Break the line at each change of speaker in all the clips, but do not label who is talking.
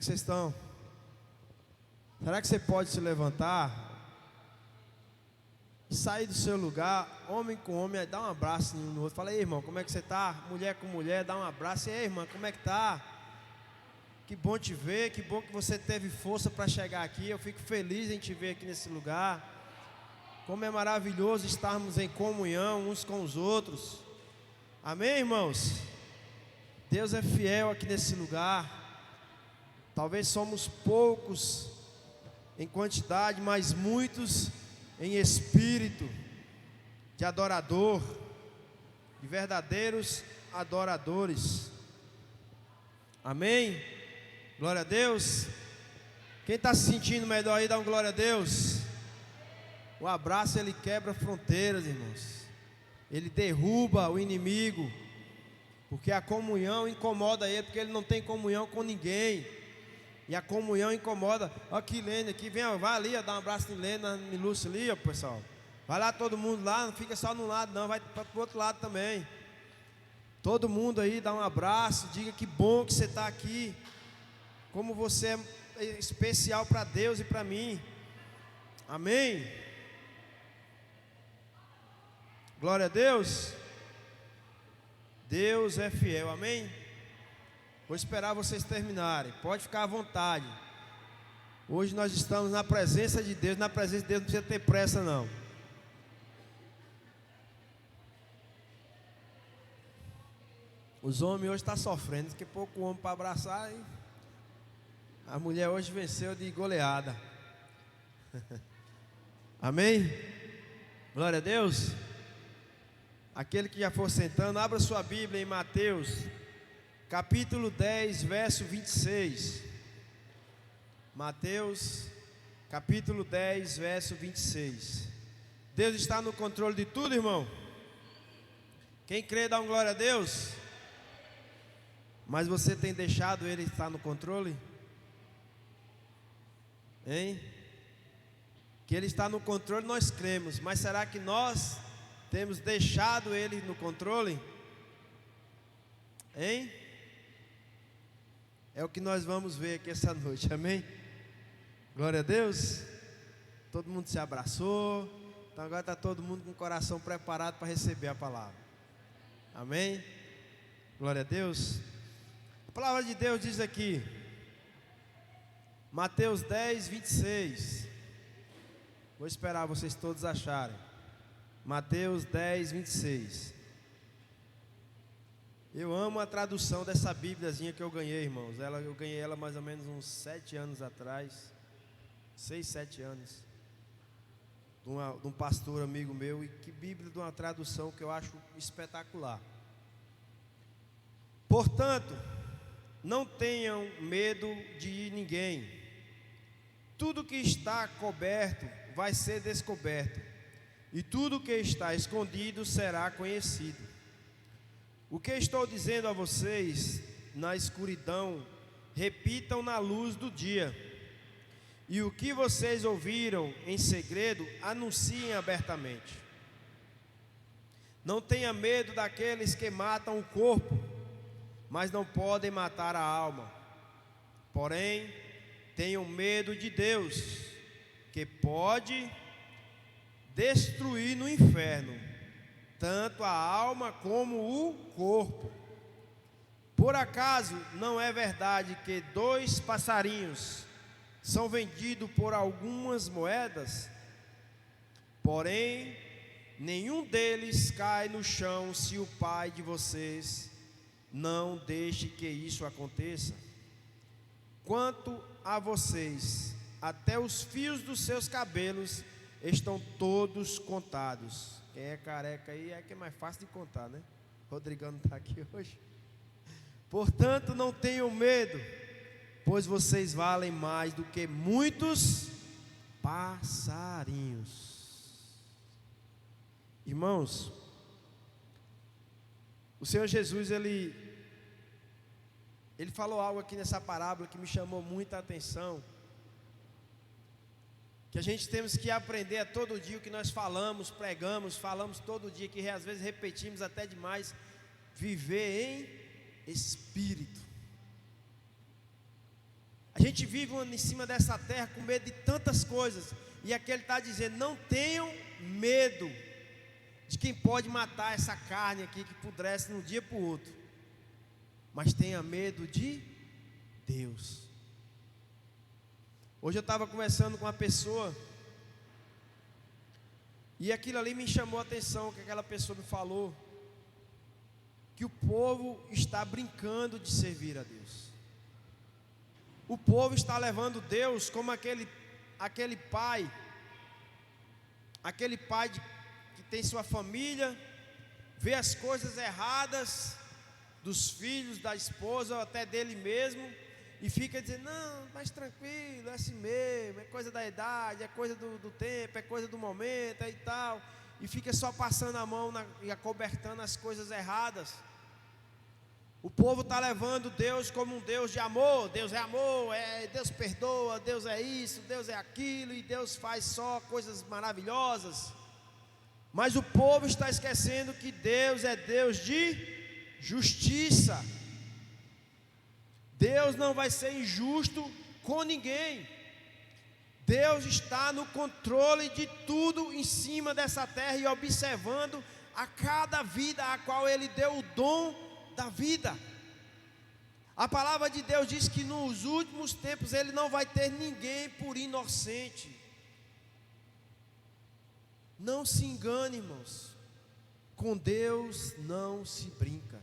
Vocês estão? Será que você pode se levantar e sair do seu lugar, homem com homem, dar um abraço um no outro? Fala, ei, irmão, como é que você está? Mulher com mulher, dá um abraço. Ei, irmã, como é que tá? Que bom te ver, que bom que você teve força para chegar aqui. Eu fico feliz em te ver aqui nesse lugar. Como é maravilhoso estarmos em comunhão uns com os outros. Amém, irmãos? Deus é fiel aqui nesse lugar. Talvez somos poucos em quantidade, mas muitos em espírito de adorador, de verdadeiros adoradores. Amém? Glória a Deus. Quem está se sentindo melhor aí, dá um glória a Deus. O abraço, ele quebra fronteiras, irmãos. Ele derruba o inimigo, porque a comunhão incomoda ele, porque ele não tem comunhão com ninguém. E a comunhão incomoda. Olha aqui, Lene, aqui, vem, vai ali, ó, dá um abraço em Lene, na Milúcia ali, ó, pessoal. Vai lá todo mundo lá, não fica só num lado não, vai para o outro lado também. Todo mundo aí, dá um abraço, diga que bom que você está aqui. Como você é especial para Deus e para mim. Amém? Glória a Deus. Deus é fiel, amém? Vou esperar vocês terminarem, pode ficar à vontade. Hoje nós estamos na presença de Deus. Na presença de Deus não precisa ter pressa não. Os homens hoje estão sofrendo, porque pouco homem para abraçar, hein? A mulher hoje venceu de goleada. Amém? Glória a Deus. Aquele que já for sentando, abra sua Bíblia em Mateus capítulo 10, verso 26. Mateus, capítulo 10, verso 26. Deus está no controle de tudo, irmão. Quem crê, dá um glória a Deus. Mas você tem deixado Ele estar no controle? Hein? Que Ele está no controle, nós cremos. Mas será que nós temos deixado Ele no controle? Hein? É o que nós vamos ver aqui essa noite, amém? Glória a Deus. Todo mundo se abraçou. Então agora está todo mundo com o coração preparado para receber a palavra. Amém? Glória a Deus. A palavra de Deus diz aqui, Mateus 10, 26. Vou esperar vocês todos acharem. Mateus 10, 26. Eu amo a tradução dessa bíbliazinha que eu ganhei, irmãos. Eu ganhei ela mais ou menos uns 7 anos atrás. 6, 7 anos. De um pastor amigo meu. E que bíblia de uma tradução que eu acho espetacular. Portanto, não tenham medo de ninguém. Tudo que está coberto vai ser descoberto. E tudo que está escondido será conhecido. O que estou dizendo a vocês na escuridão, repitam na luz do dia. E o que vocês ouviram em segredo, anunciem abertamente. Não tenha medo daqueles que matam o corpo, mas não podem matar a alma. Porém, tenham medo de Deus, que pode destruir no inferno tanto a alma como o corpo. Por acaso não é verdade que 2 passarinhos são vendidos por algumas moedas? Porém, nenhum deles cai no chão se o Pai de vocês não deixe que isso aconteça. Quanto a vocês, até os fios dos seus cabelos estão todos contados. Quem é careca aí é que é mais fácil de contar, né? Rodrigão não está aqui hoje. Portanto, não tenham medo, pois vocês valem mais do que muitos passarinhos. Irmãos, o Senhor Jesus, Ele falou algo aqui nessa parábola que me chamou muita atenção. Que a gente temos que aprender a todo dia o que nós falamos, pregamos, falamos todo dia, que às vezes repetimos até demais. Viver em espírito. A gente vive em cima dessa terra com medo de tantas coisas. E aqui ele está dizendo: não tenham medo de quem pode matar essa carne aqui que pudrece de um dia para o outro, mas tenha medo de Deus. Hoje eu estava conversando com uma pessoa, e aquilo ali me chamou a atenção, que aquela pessoa me falou que o povo está brincando de servir a Deus. O povo está levando Deus como aquele pai que tem sua família, vê as coisas erradas dos filhos, da esposa, ou até dele mesmo, e fica dizendo: não, mais tranquilo, é assim mesmo, é coisa da idade, é coisa do tempo, é coisa do momento, e tal, e fica só passando a mão e acobertando as coisas erradas. O povo está levando Deus como um Deus de amor. Deus é amor, Deus perdoa, Deus é isso, Deus é aquilo, e Deus faz só coisas maravilhosas. Mas o povo está esquecendo que Deus é Deus de justiça. Deus não vai ser injusto com ninguém. Deus está no controle de tudo em cima dessa terra e observando a cada vida a qual Ele deu o dom da vida. A palavra de Deus diz que nos últimos tempos Ele não vai ter ninguém por inocente. Não se engane, irmãos, com Deus não se brinca.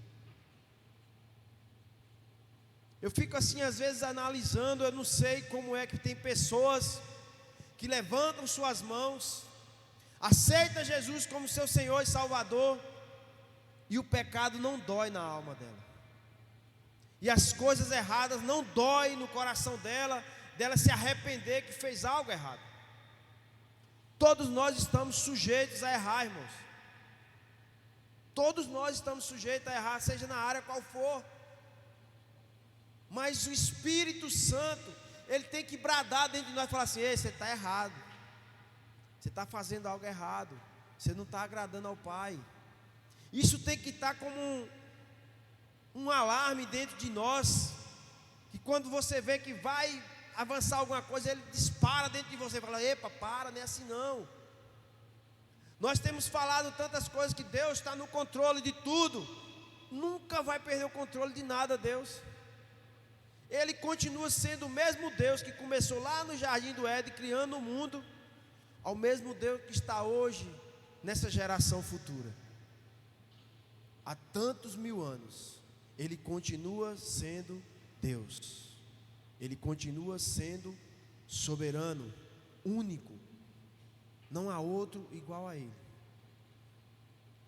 Eu fico assim às vezes analisando, eu não sei como é que tem pessoas que levantam suas mãos, aceitam Jesus como seu Senhor e Salvador, e o pecado não dói na alma dela, e as coisas erradas não doem no coração dela se arrepender que fez algo errado. Todos nós estamos sujeitos a errar, irmãos. Todos nós estamos sujeitos a errar, seja na área qual for. Mas o Espírito Santo, Ele tem que bradar dentro de nós e falar assim: ei, você está errado, você está fazendo algo errado, você não está agradando ao Pai. Isso tem que estar como um alarme dentro de nós, que quando você vê que vai avançar alguma coisa, ele dispara dentro de você e fala: epa, para, não é assim não. Nós temos falado tantas coisas que Deus está no controle de tudo. Nunca vai perder o controle de nada, Deus. Ele continua sendo o mesmo Deus que começou lá no jardim do Éden, criando o mundo, ao mesmo Deus que está hoje nessa geração futura. Há tantos mil anos, Ele continua sendo Deus. Ele continua sendo soberano, único. Não há outro igual a Ele.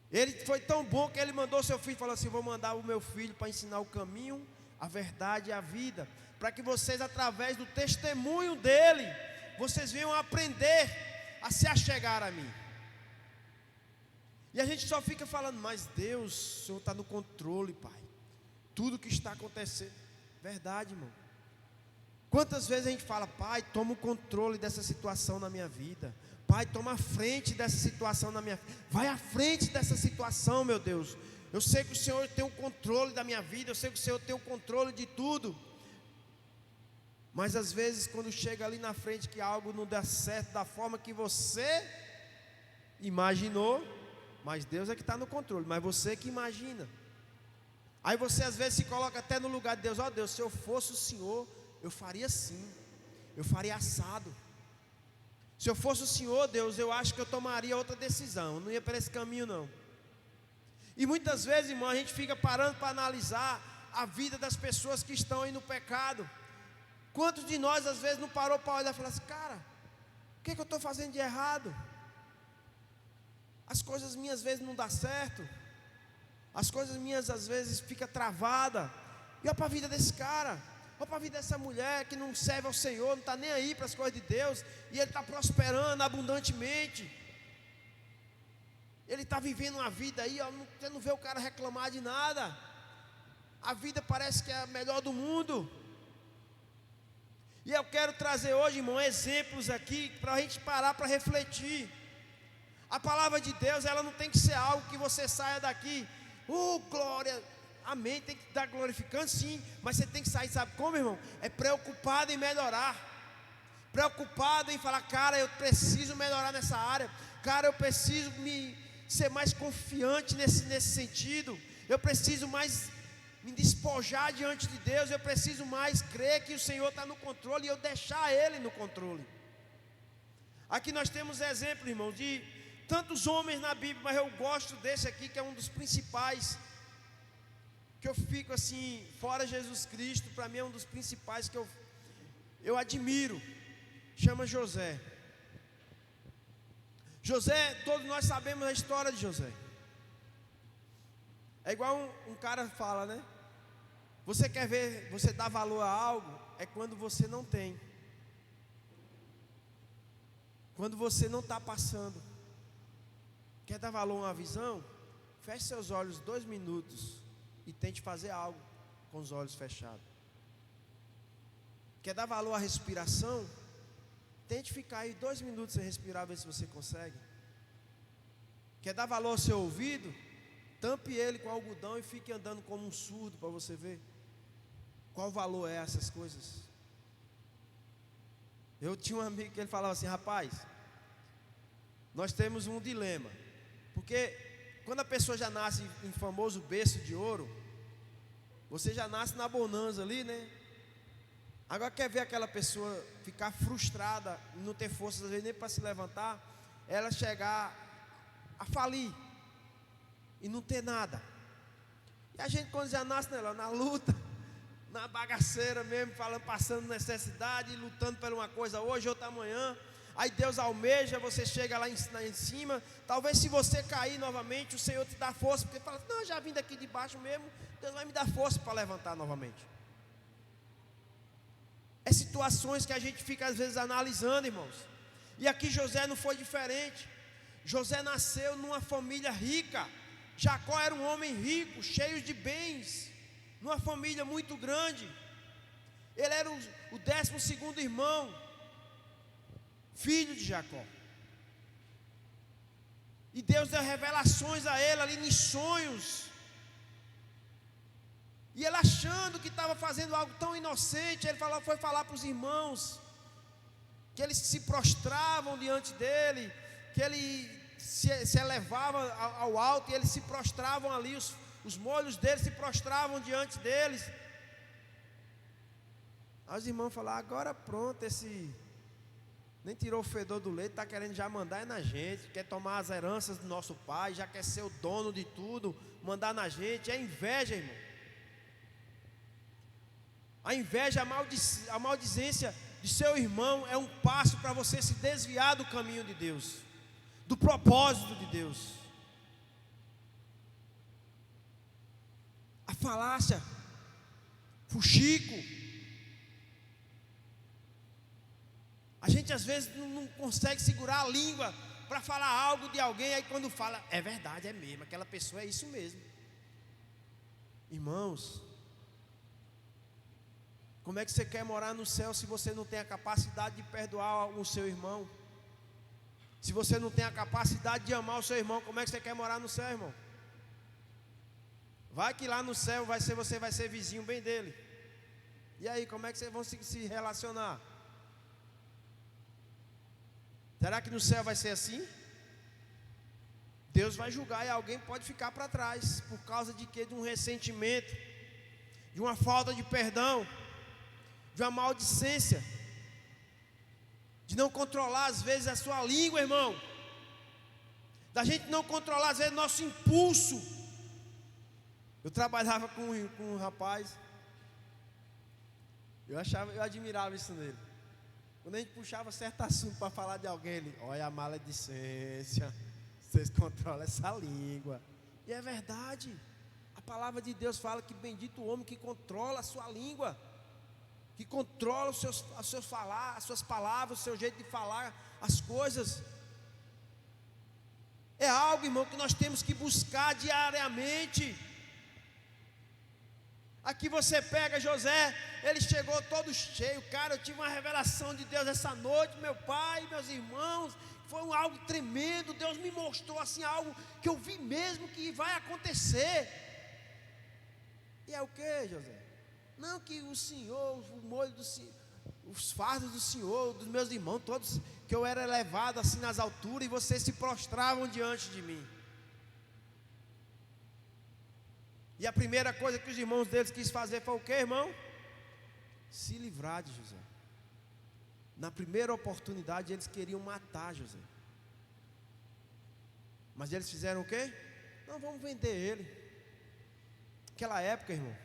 Ele foi tão bom que Ele mandou seu filho, falou assim: vou mandar o meu filho para ensinar o caminho, a verdade e a vida, para que vocês, através do testemunho dele, vocês venham aprender a se achegar a mim. E a gente só fica falando: mas Deus, o Senhor está no controle, Pai, tudo que está acontecendo. Verdade, irmão. Quantas vezes a gente fala: Pai, toma o controle dessa situação na minha vida, Pai, toma a frente dessa situação na minha vida, vai à frente dessa situação, meu Deus. Eu sei que o Senhor tem o controle da minha vida, eu sei que o Senhor tem o controle de tudo. Mas às vezes, quando chega ali na frente que algo não dá certo da forma que você imaginou, mas Deus é que está no controle, mas você que imagina. Aí você às vezes se coloca até no lugar de Deus: ó Deus, se eu fosse o Senhor, eu faria assim, eu faria assado. Se eu fosse o Senhor, Deus, eu acho que eu tomaria outra decisão, eu não ia por esse caminho não. E muitas vezes, irmão, a gente fica parando para analisar a vida das pessoas que estão aí no pecado. Quantos de nós às vezes não parou para olhar e falar assim: cara, o que é que eu estou fazendo de errado? As coisas minhas às vezes não dão certo, as coisas minhas às vezes ficam travadas. E olha para a vida desse cara, olha para a vida dessa mulher que não serve ao Senhor, não está nem aí para as coisas de Deus, e ele está prosperando abundantemente. Ele está vivendo uma vida aí, ó, você não vê o cara reclamar de nada. A vida parece que é a melhor do mundo. E eu quero trazer hoje, irmão, exemplos aqui para a gente parar para refletir. A palavra de Deus, ela não tem que ser algo que você saia daqui: glória, amém, tem que estar glorificando sim, mas você tem que sair, sabe como, irmão? É preocupado em melhorar, preocupado em falar, cara, eu preciso melhorar nessa área, cara, eu preciso ser mais confiante nesse sentido, eu preciso mais me despojar diante de Deus, eu preciso mais crer que o Senhor está no controle e eu deixar Ele no controle. Aqui nós temos exemplo, irmão, de tantos homens na Bíblia, mas eu gosto desse aqui, que é um dos principais, que eu fico assim, fora Jesus Cristo, para mim é um dos principais que eu admiro, chama José. José, todos nós sabemos a história de José. É igual um cara fala, né? Você quer ver, você dá valor a algo, é quando você não tem. Quando você não está passando. Quer dar valor a uma visão? Feche seus olhos 2 minutos e tente fazer algo com os olhos fechados. Quer dar valor à respiração? Tente ficar aí 2 minutos sem respirar, ver se você consegue. Quer dar valor ao seu ouvido? Tampe ele com algodão e fique andando como um surdo para você ver qual valor é essas coisas. Eu tinha um amigo que ele falava assim, rapaz, nós temos um dilema, porque quando a pessoa já nasce em famoso berço de ouro, você já nasce na bonança ali, né? Agora quer ver aquela pessoa ficar frustrada, não ter forças às vezes nem para se levantar, ela chegar a falir e não ter nada. E a gente quando já nasce na luta, na bagaceira mesmo, falando, passando necessidade, lutando por uma coisa hoje, outra amanhã, aí Deus almeja, você chega lá em cima, talvez se você cair novamente, o Senhor te dá força, porque fala, não, já vim daqui de baixo mesmo, Deus vai me dar força para levantar novamente. É situações que a gente fica às vezes analisando, irmãos, e aqui José não foi diferente. José nasceu numa família rica, Jacó era um homem rico, cheio de bens, numa família muito grande. Ele era o 12º irmão, filho de Jacó. E Deus deu revelações a ele ali em sonhos. E ele achando que estava fazendo algo tão inocente, ele foi falar para os irmãos, que eles se prostravam diante dele, que ele se elevava ao alto, e eles se prostravam ali, os molhos deles se prostravam diante deles. Aí os irmãos falaram, agora pronto, esse nem tirou o fedor do leite, está querendo já mandar na gente, quer tomar as heranças do nosso pai, já quer ser o dono de tudo, mandar na gente. É inveja, irmão. A inveja, a maldizência de seu irmão é um passo para você se desviar do caminho de Deus, do propósito de Deus. A falácia, fuxico. A gente às vezes não consegue segurar a língua para falar algo de alguém, aí quando fala, é verdade, é mesmo, aquela pessoa é isso mesmo. Irmãos, como é que você quer morar no céu se você não tem a capacidade de perdoar o seu irmão? Se você não tem a capacidade de amar o seu irmão, como é que você quer morar no céu, irmão? Vai que lá no céu você vai ser vizinho bem dele. E aí, como é que vocês vão se relacionar? Será que no céu vai ser assim? Deus vai julgar e alguém pode ficar para trás. Por causa de quê? De um ressentimento, de uma falta de perdão, de uma maldicência, de não controlar às vezes a sua língua, irmão. Da gente não controlar às vezes nosso impulso. Eu trabalhava com um rapaz, eu admirava isso nele. Quando a gente puxava certo assunto para falar de alguém, ele, olha a maledicência, vocês controlam essa língua. E é verdade, a palavra de Deus fala que bendito o homem que controla a sua língua, que controla as suas palavras, o seu jeito de falar as coisas. É algo, irmão, que nós temos que buscar diariamente. Aqui você pega José, ele chegou todo cheio, cara, eu tive uma revelação de Deus essa noite, meu pai, meus irmãos, foi algo tremendo, Deus me mostrou assim algo que eu vi mesmo que vai acontecer. E é o que, José? Não, que o Senhor, o molho do Senhor, os fardos do Senhor, dos meus irmãos, todos, que eu era elevado assim nas alturas, e vocês se prostravam diante de mim. E a primeira coisa que os irmãos deles quis fazer foi o que, irmão? Se livrar de José. Na primeira oportunidade eles queriam matar José. Mas eles fizeram o quê? Não, vamos vender ele. Naquela época, irmão,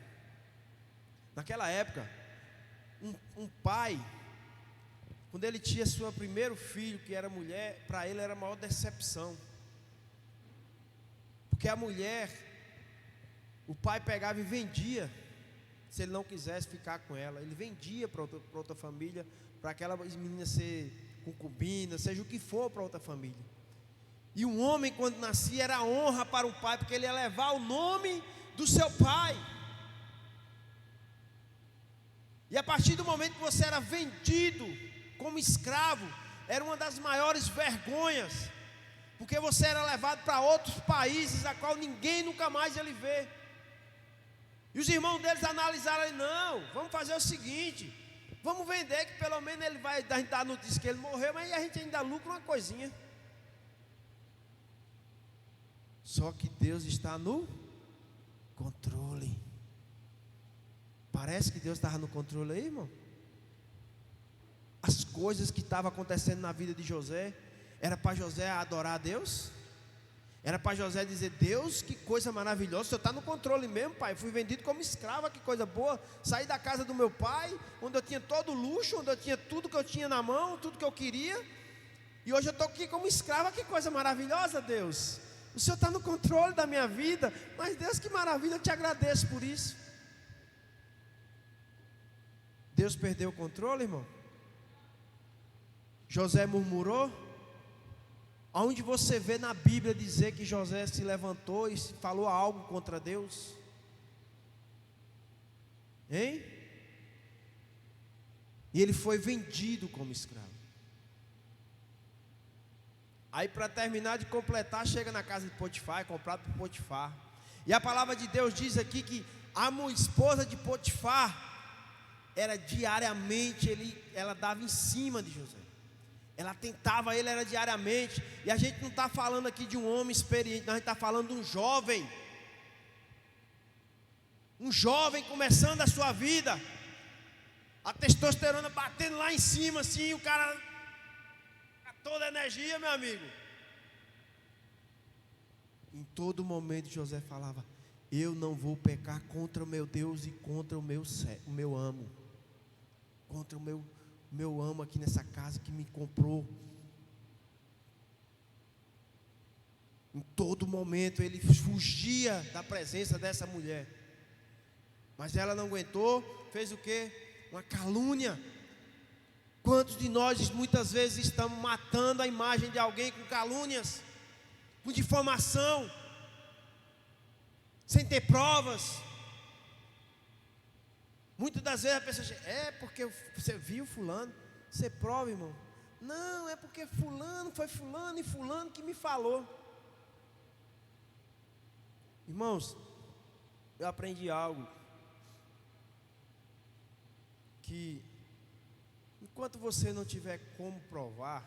naquela época, um pai, quando ele tinha seu primeiro filho, que era mulher, para ele era a maior decepção. Porque a mulher, o pai pegava e vendia, se ele não quisesse ficar com ela, ele vendia para outra família, para aquela menina ser concubina, seja o que for para outra família. E um homem, quando nascia, era honra para o pai, porque ele ia levar o nome do seu pai. E a partir do momento que você era vendido como escravo, era uma das maiores vergonhas, porque você era levado para outros países, a qual ninguém nunca mais ia lhe ver. E os irmãos deles analisaram, não, vamos fazer o seguinte, vamos vender, que pelo menos ele vai dar a notícia que ele morreu, mas a gente ainda lucra uma coisinha. Só que Deus está no controle. Parece que Deus estava no controle aí, irmão. As coisas que estavam acontecendo na vida de José, era para José adorar a Deus? Era para José dizer, Deus, que coisa maravilhosa, o Senhor está no controle mesmo, pai. Eu fui vendido como escravo, que coisa boa. Saí da casa do meu pai, onde eu tinha todo o luxo, onde eu tinha tudo que eu tinha na mão, tudo que eu queria. E hoje eu estou aqui como escrava, que coisa maravilhosa, Deus. O Senhor está no controle da minha vida. Mas Deus, que maravilha, eu te agradeço por isso. Deus perdeu o controle, irmão? José murmurou? Aonde você vê na Bíblia dizer que José se levantou e falou algo contra Deus? Hein? E ele foi vendido como escravo. Aí, para terminar de completar, chega na casa de Potifar, é comprado por Potifar. E a palavra de Deus diz aqui que a esposa de Potifar era diariamente, ela dava em cima de José. Ela tentava ele, era diariamente. E a gente não está falando aqui de um homem experiente, nós está falando de um jovem. Um jovem começando a sua vida. A testosterona batendo lá em cima, assim, o cara a toda energia, meu amigo. Em todo momento José falava, eu não vou pecar contra o meu Deus e contra o meu amo. Contra o meu amo aqui nessa casa que me comprou. Em todo momento ele fugia da presença dessa mulher. Mas ela não aguentou, fez o quê? Uma calúnia. Quantos de nós muitas vezes estamos matando a imagem de alguém com calúnias, com difamação, sem ter provas? Muitas das vezes a pessoa diz, porque você viu fulano, você prova, irmão. Não, é porque fulano, foi fulano e fulano que me falou. Irmãos, eu aprendi algo, que enquanto você não tiver como provar,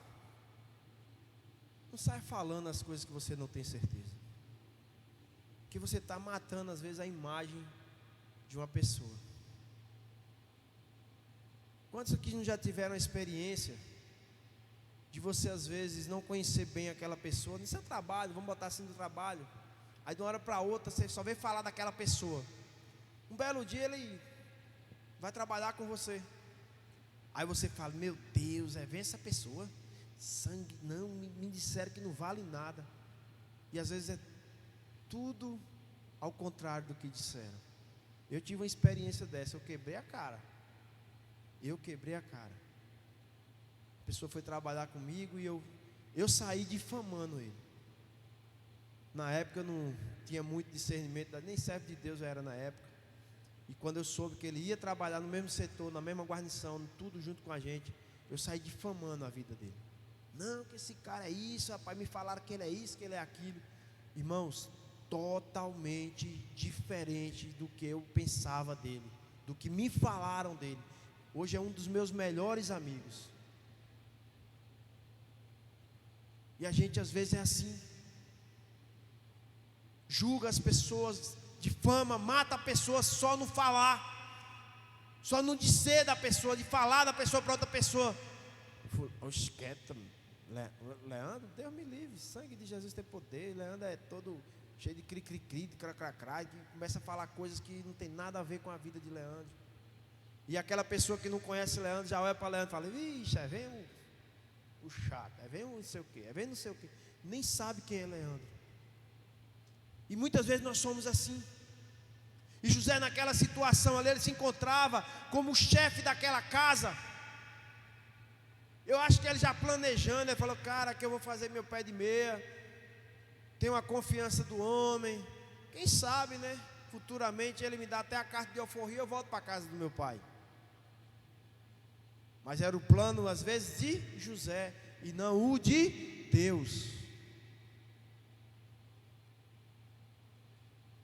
não saia falando as coisas que você não tem certeza, que você está matando às vezes a imagem de uma pessoa. Quantos aqui não já tiveram a experiência de você às vezes não conhecer bem aquela pessoa no seu trabalho, vamos botar assim no trabalho, aí de uma hora para outra você só vem falar daquela pessoa. Um belo dia ele vai trabalhar com você, aí você fala, meu Deus, vem essa pessoa, sangue, não, me disseram que não vale nada. E às vezes é tudo ao contrário do que disseram. Eu tive uma experiência dessa, eu quebrei a cara. A pessoa foi trabalhar comigo e eu saí difamando ele. Na época eu não tinha muito discernimento, nem servo de Deus eu era na época. E quando eu soube que ele ia trabalhar no mesmo setor, na mesma guarnição, tudo junto com a gente, eu saí difamando a vida dele. Não, que esse cara é isso, rapaz, me falaram que ele é isso, que ele é aquilo. Irmãos, totalmente diferente do que eu pensava dele, do que me falaram dele. Hoje é um dos meus melhores amigos. E a gente às vezes é assim, julga as pessoas, difama, mata a pessoa só no falar, só no dizer da pessoa, de falar da pessoa para outra pessoa. Oxe, quieto, Leandro, Deus me livre, sangue de Jesus tem poder. Leandro é todo cheio de cri-cri-cri, de cracracrá, que começa a falar coisas que não tem nada a ver com a vida de Leandro. E aquela pessoa que não conhece Leandro já olha para Leandro e fala: vixe, vem o chato, vem o não sei o quê, vem não sei o quê. Nem sabe quem é Leandro. E muitas vezes nós somos assim. E José, naquela situação ali, ele se encontrava como chefe daquela casa. Eu acho que ele já planejando, ele falou: cara, que eu vou fazer meu pé de meia, tenho a confiança do homem, quem sabe, né? Futuramente ele me dá até a carta de alforria e eu volto para a casa do meu pai. Mas era o plano, às vezes, de José e não o de Deus.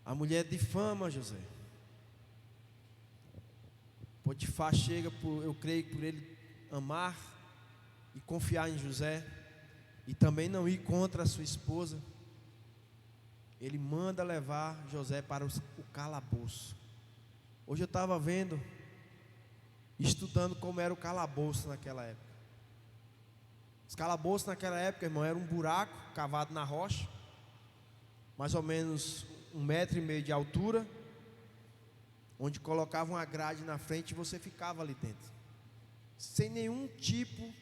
A mulher difama José. Potifar chega, eu creio, por ele amar e confiar em José, e também não ir contra a sua esposa. Ele manda levar José para o calabouço. Hoje eu estava vendo, estudando como era o calabouço naquela época. Os calabouços naquela época, irmão, era um buraco cavado na rocha, mais ou menos 1,5 metro de altura, onde colocavam uma grade na frente e você ficava ali dentro, sem nenhum tipo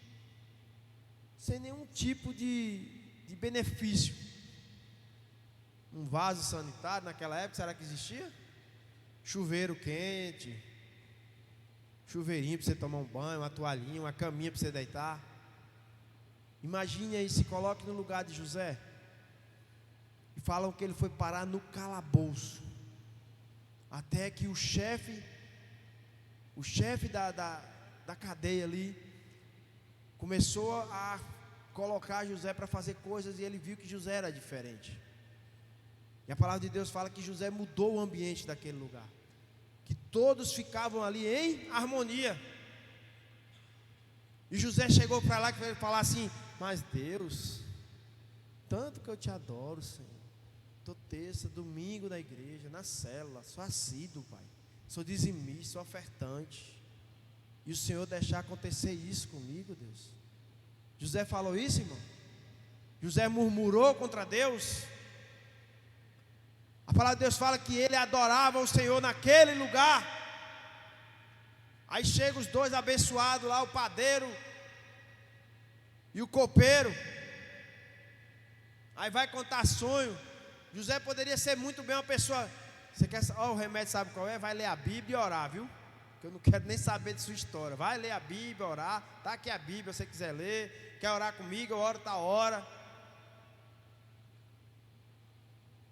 de benefício. Um vaso sanitário naquela época, será que existia? Chuveiro quente, chuveirinho para você tomar um banho, uma toalhinha, uma caminha para você deitar. Imagine aí, se coloque no lugar de José. E falam que ele foi parar no calabouço, até que o chefe da cadeia ali começou a colocar José para fazer coisas, e ele viu que José era diferente. E a palavra de Deus fala que José mudou o ambiente daquele lugar, que todos ficavam ali em harmonia. E José chegou para lá e falar assim: mas Deus, tanto que eu te adoro, Senhor. Estou terça, domingo na igreja, na célula, sou assíduo, Pai. Sou dizimista, sou ofertante. E o Senhor deixar acontecer isso comigo, Deus. José falou isso, irmão? José murmurou contra Deus? A palavra de Deus fala que ele adorava o Senhor naquele lugar. Aí chegam os dois abençoados lá, o padeiro e o copeiro. Aí vai contar sonho. José poderia ser muito bem uma pessoa. Você quer saber? O remédio sabe qual é? Vai ler a Bíblia e orar, viu? Que eu não quero nem saber de sua história. Vai ler a Bíblia, orar. Está aqui a Bíblia, se você quiser ler. Quer orar comigo? Eu oro, tá hora.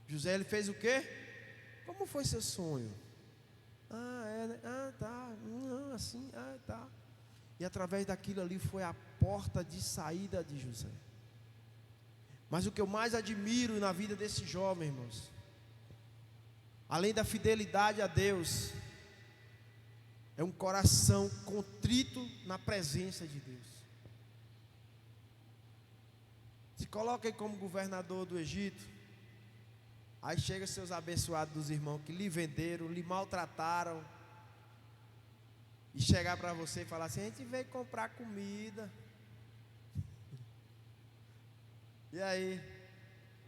José, ele fez o quê? Como foi seu sonho? Tá. Assim, tá. E através daquilo ali foi a porta de saída de José. Mas o que eu mais admiro na vida desse jovem, irmãos, além da fidelidade a Deus, é um coração contrito na presença de Deus. Se coloca aí como governador do Egito. Aí chega seus abençoados dos irmãos que lhe venderam, lhe maltrataram, e chegar para você e falar assim: a gente veio comprar comida. E aí,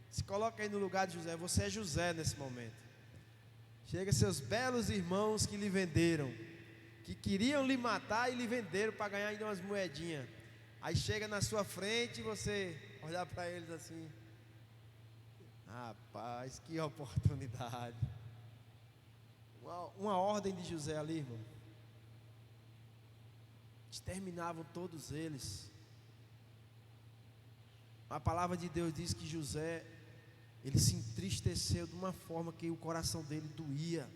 se coloca aí no lugar de José. Você é José nesse momento. Chega seus belos irmãos que lhe venderam, que queriam lhe matar e lhe venderam para ganhar ainda umas moedinhas. Aí chega na sua frente e você olhar para eles assim: rapaz, que oportunidade. Uma ordem de José ali, irmão. Exterminavam todos eles. A palavra de Deus diz que José, ele se entristeceu de uma forma que o coração dele doía.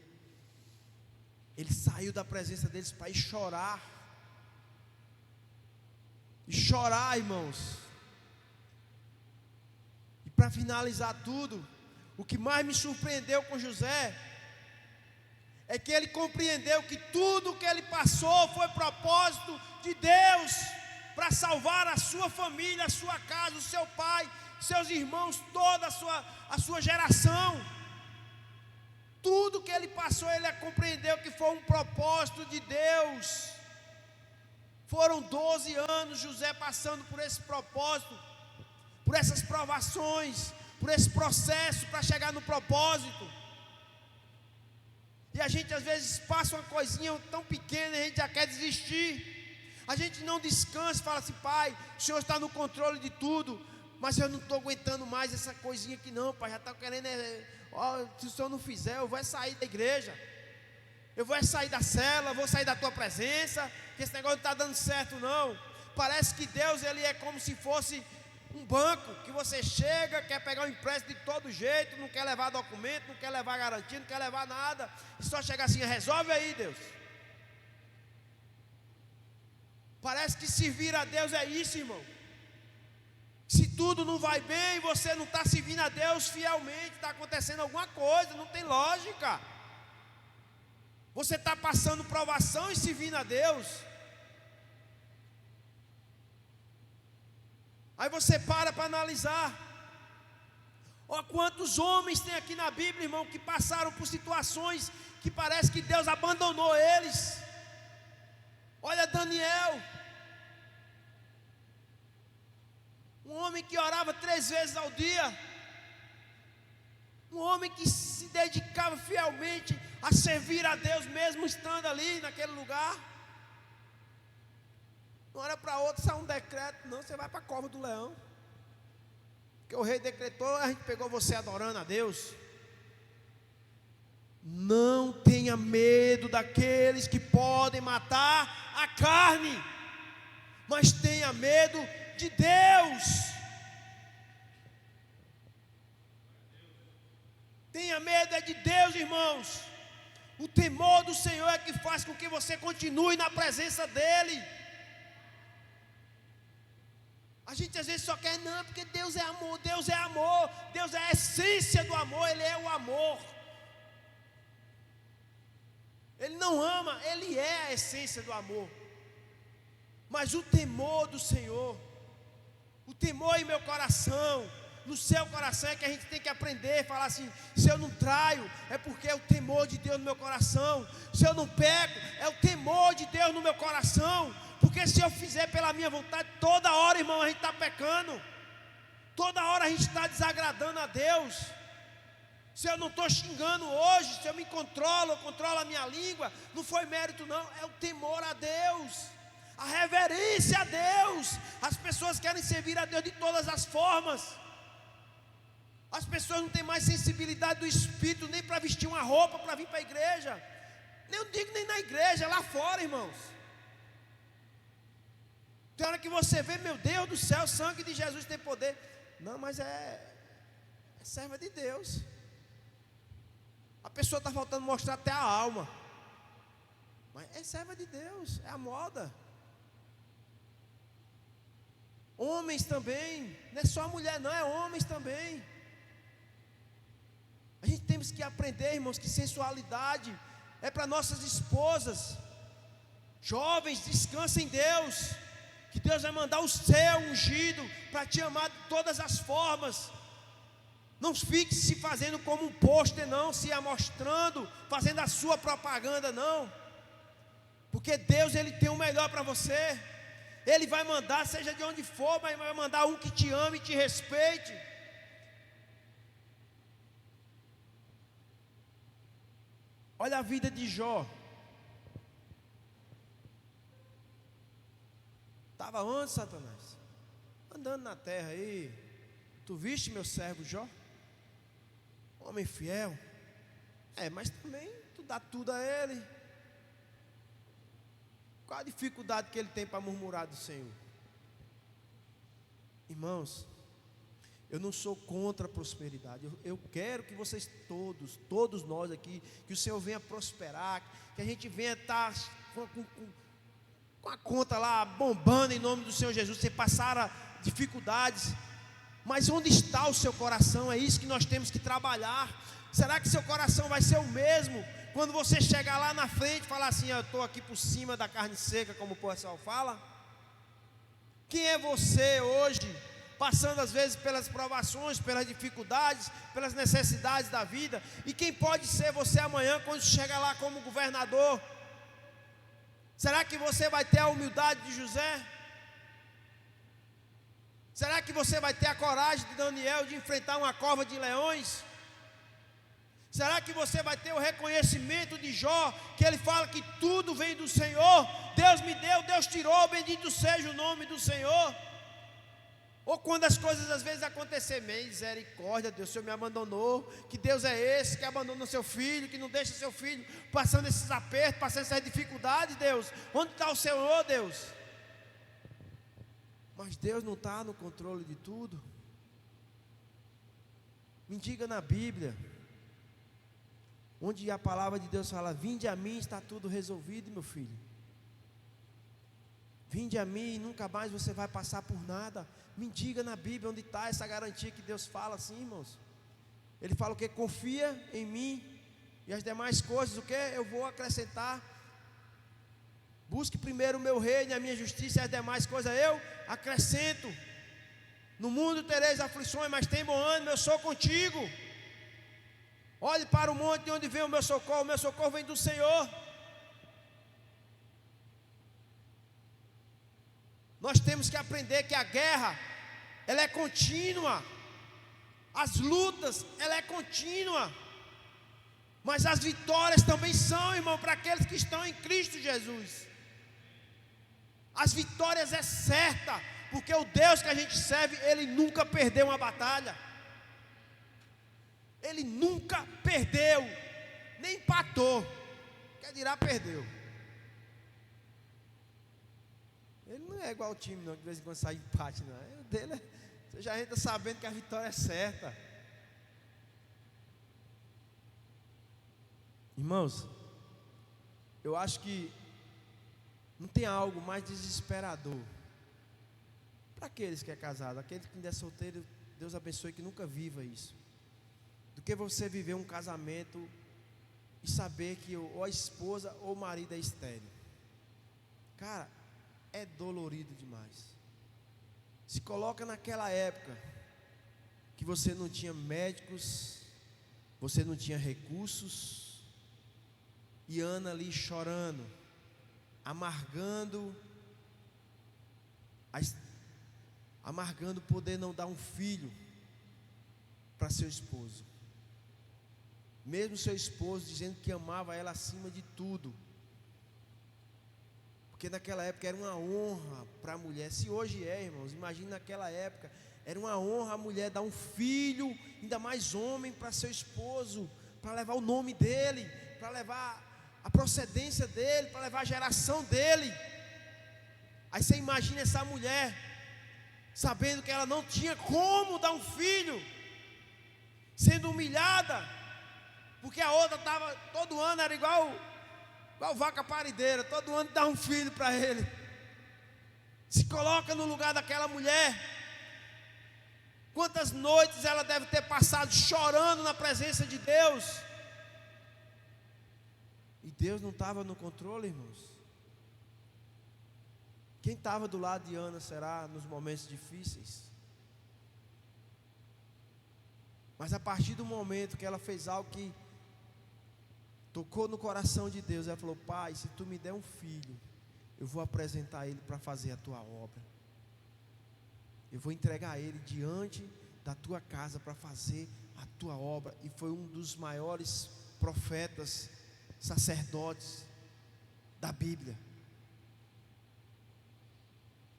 Ele saiu da presença deles para ir chorar. E chorar, irmãos. E para finalizar tudo, o que mais me surpreendeu com José é que ele compreendeu que tudo que ele passou foi propósito de Deus para salvar a sua família, a sua casa, o seu pai, seus irmãos, toda a sua geração. Tudo que ele passou, ele compreendeu que foi um propósito de Deus. Foram 12 anos José passando por esse propósito, por essas provações, por esse processo para chegar no propósito. E a gente às vezes passa uma coisinha tão pequena e a gente já quer desistir. A gente não descansa e fala assim: pai, o Senhor está no controle de tudo, mas eu não estou aguentando mais essa coisinha aqui não, pai, já está querendo, se o Senhor não fizer, eu vou sair da igreja, eu vou sair da cela, vou sair da tua presença, que esse negócio não está dando certo não. Parece que Deus, ele é como se fosse um banco, que você chega, quer pegar um empréstimo de todo jeito, não quer levar documento, não quer levar garantia, não quer levar nada, e só chega assim: resolve aí, Deus. Parece que servir a Deus é isso, irmão. Se tudo não vai bem, você não está servindo a Deus fielmente, está acontecendo alguma coisa, não tem lógica. Você está passando provação e servindo a Deus. Aí você para analisar. Olha quantos homens tem aqui na Bíblia, irmão, que passaram por situações que parece que Deus abandonou eles. Olha Daniel, um homem que orava 3 vezes ao dia, um homem que se dedicava fielmente a servir a Deus, mesmo estando ali naquele lugar. Uma hora para outra sai um decreto: não, você vai para a cova do leão, porque o rei decretou, a gente pegou você adorando a Deus. Não tenha medo daqueles que podem matar a carne, mas tenha medo de Deus. Tenha medo de Deus, irmãos. O temor do Senhor é que faz com que você continue na presença dEle. A gente às vezes só quer, não, porque Deus é amor, Deus é amor, Deus é a essência do amor, Ele é o amor. Ele não ama, Ele é a essência do amor. Mas o temor do Senhor, o temor em meu coração, no seu coração, é que a gente tem que aprender, falar assim: se eu não traio, é porque é o temor de Deus no meu coração. Se eu não peco, é o temor de Deus no meu coração. Porque se eu fizer pela minha vontade, toda hora, irmão, a gente está pecando. Toda hora a gente está desagradando a Deus. Se eu não estou xingando hoje, se eu me controlo, eu controlo a minha língua, não foi mérito não, é o temor a Deus, a reverência a Deus. As pessoas querem servir a Deus de todas as formas. As pessoas não têm mais sensibilidade do Espírito, nem para vestir uma roupa, para vir para a igreja. Nem eu digo nem na igreja, lá fora, irmãos. Tem hora que você vê, meu Deus do céu, o sangue de Jesus tem poder. Não, mas é serva de Deus. A pessoa está faltando mostrar até a alma, mas é serva de Deus, é a moda. Homens também, não é só mulher não, é homens também. A gente temos que aprender, irmãos, que sensualidade é para nossas esposas. Jovens, descansa em Deus, que Deus vai mandar o céu ungido para te amar de todas as formas. Não fique se fazendo como um pôster não, se amostrando, fazendo a sua propaganda não. Porque Deus, Ele tem o melhor para você. Ele vai mandar, seja de onde for, mas vai mandar um que te ame e te respeite. Olha a vida de Jó. Estava onde, Satanás? Andando na terra aí. Tu viste meu servo Jó? Homem fiel. Mas também tu dá tudo a ele. Qual a dificuldade que ele tem para murmurar do Senhor? Irmãos, eu não sou contra a prosperidade. Eu quero que vocês todos nós aqui, que o Senhor venha prosperar, que a gente venha estar com a conta lá bombando em nome do Senhor Jesus, sem passar dificuldades. Mas onde está o seu coração? É isso que nós temos que trabalhar. Será que seu coração vai ser o mesmo quando você chegar lá na frente e falar assim: eu estou aqui por cima da carne seca, como o pessoal fala? Quem é você hoje, passando às vezes pelas provações, pelas dificuldades, pelas necessidades da vida? E quem pode ser você amanhã quando chegar lá como governador? Será que você vai ter a humildade de José? Será que você vai ter a coragem de Daniel de enfrentar uma cova de leões? Será que você vai ter o reconhecimento de Jó, que ele fala que tudo vem do Senhor? Deus me deu, Deus tirou, bendito seja o nome do Senhor. Ou quando as coisas às vezes acontecem, misericórdia, Deus, o Senhor me abandonou. Que Deus é esse que abandona o seu filho, que não deixa seu filho passando esses apertos, passando essas dificuldades, Deus? Onde está o Senhor, Deus? Mas Deus não está no controle de tudo. Me diga na Bíblia, onde a palavra de Deus fala: vinde a mim, está tudo resolvido, meu filho. Vinde a mim e nunca mais você vai passar por nada. Me diga na Bíblia onde está essa garantia que Deus fala assim, irmãos. Ele fala o que? Confia em mim, e as demais coisas, o que? Eu vou acrescentar. Busque primeiro o meu reino e a minha justiça, e as demais coisas eu acrescento. No mundo tereis aflições, mas tem bom ânimo, eu sou contigo. Olhe para o monte de onde vem o meu socorro vem do Senhor. Nós temos que aprender que a guerra, ela é contínua. As lutas, ela é contínua. Mas as vitórias também são, irmão, para aqueles que estão em Cristo Jesus. As vitórias é certa, porque o Deus que a gente serve, Ele nunca perdeu uma batalha. Ele nunca perdeu, nem empatou, quer dirá perdeu. Ele não é igual ao time não, que de vez em quando sai empate não. O dele você já entra sabendo que a vitória é certa. Irmãos, eu acho que não tem algo mais desesperador para aqueles que é casado, aqueles que ainda é solteiro. Deus abençoe que nunca viva isso, do que você viver um casamento e saber que ou a esposa ou o marido é estéril. Cara, é dolorido demais. Se coloca naquela época que você não tinha médicos, você não tinha recursos, e Ana ali chorando, amargando poder não dar um filho para seu esposo. Mesmo seu esposo dizendo que amava ela acima de tudo. Porque naquela época era uma honra para a mulher. Se hoje é, irmãos, imagine naquela época. Era uma honra a mulher dar um filho, ainda mais homem, para seu esposo, para levar o nome dele, para levar a procedência dele, para levar a geração dele. Aí você imagina essa mulher, sabendo que ela não tinha como dar um filho, sendo humilhada, porque a outra estava, todo ano era igual vaca parideira, todo ano dá um filho para ele. Se coloca no lugar daquela mulher. Quantas noites ela deve ter passado chorando na presença de Deus. E Deus não estava no controle, irmãos. Quem estava do lado de Ana será nos momentos difíceis. Mas a partir do momento que ela fez algo que tocou no coração de Deus, ela falou: Pai, se tu me der um filho, eu vou apresentar ele para fazer a tua obra. Eu vou entregar ele diante da tua casa para fazer a tua obra. E foi um dos maiores profetas, sacerdotes da Bíblia.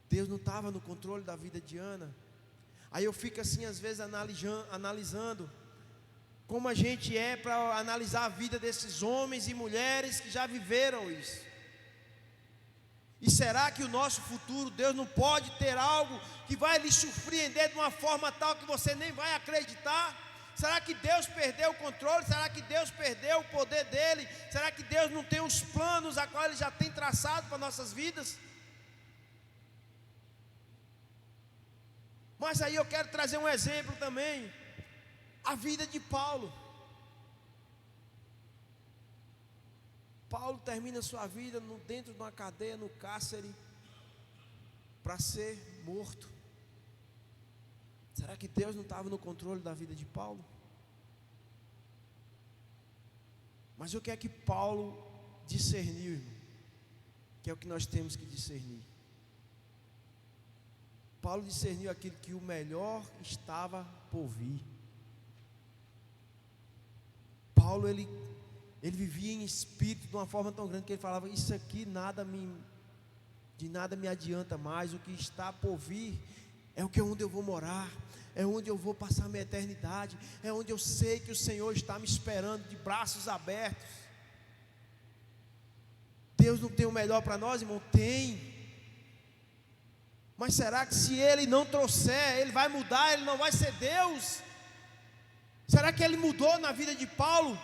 Deus não estava no controle da vida de Ana. Aí eu fico assim às vezes analisando como a gente é para analisar a vida desses homens e mulheres que já viveram isso. E será que o nosso futuro, Deus não pode ter algo que vai lhe surpreender de uma forma tal que você nem vai acreditar? Será que Deus perdeu o controle? Será que Deus perdeu o poder dele? Será que Deus não tem os planos a qual ele já tem traçado para nossas vidas? Mas aí eu quero trazer um exemplo também, a vida de Paulo. Paulo termina sua vida dentro de uma cadeia, no cárcere, para ser morto. Será que Deus não estava no controle da vida de Paulo? Mas o que é que Paulo discerniu, irmão? Que é o que nós temos que discernir. Paulo discerniu aquilo que o melhor estava por vir. Paulo, ele vivia em espírito de uma forma tão grande que ele falava: isso aqui de nada me adianta mais. O que está por vir é onde eu vou morar, é onde eu vou passar minha eternidade, é onde eu sei que o Senhor está me esperando de braços abertos. Deus não tem o melhor para nós, irmão? Tem. Mas será que se Ele não trouxer, Ele vai mudar, Ele não vai ser Deus? Será que Ele mudou na vida de Paulo?